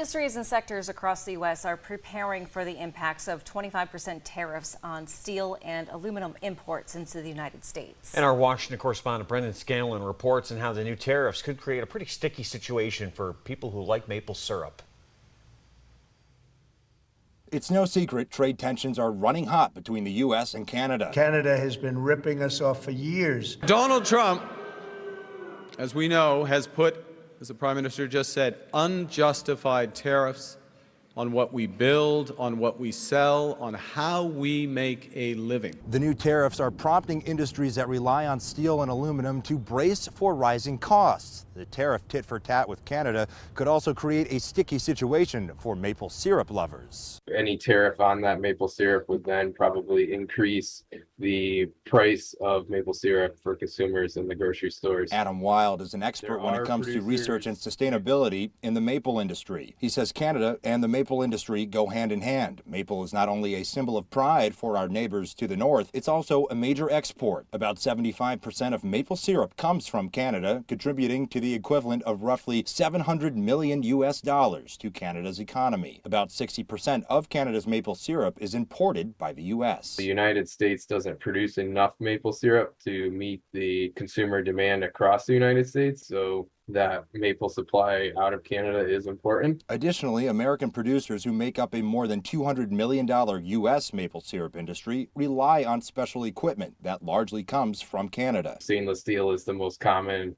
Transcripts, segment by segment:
Industries and sectors across the U.S. are preparing for the impacts of 25% tariffs on steel and aluminum imports into the United States. And our Washington correspondent Brendan Scanlon reports on how the new tariffs could create a pretty sticky situation for people who like maple syrup. It's no secret trade tensions are running hot between the U.S. and Canada. Canada has been ripping us off for years. Donald Trump, as we know, has put, as the Prime Minister just said, unjustified tariffs on what we build, on what we sell, on how we make a living. The new tariffs are prompting industries that rely on steel and aluminum to brace for rising costs. The tariff tit for tat with Canada could also create a sticky situation for maple syrup lovers. Any tariff on that maple syrup would then probably increase the price of maple syrup for consumers in the grocery stores. Adam Wild is an expert when it comes to research and sustainability in the maple industry. He says Canada and the maple industry go hand in hand. Maple is not only a symbol of pride for our neighbors to the north, it's also a major export. About 75% of maple syrup comes from Canada, contributing to the equivalent of roughly $700 million to Canada's economy. About 60% of Canada's maple syrup is imported by the U.S. The United States doesn't produce enough maple syrup to meet the consumer demand across the United States, so that maple supply out of Canada is important. Additionally, American producers who make up a more than $200 million U.S. maple syrup industry rely on special equipment that largely comes from Canada. Stainless steel is the most common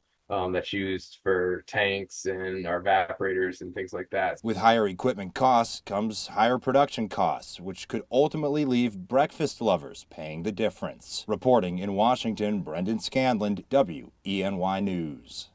that's used for tanks and our evaporators and things like that. With higher equipment costs comes higher production costs, which could ultimately leave breakfast lovers paying the difference. Reporting in Washington, Brendan Scanlon, WENY News.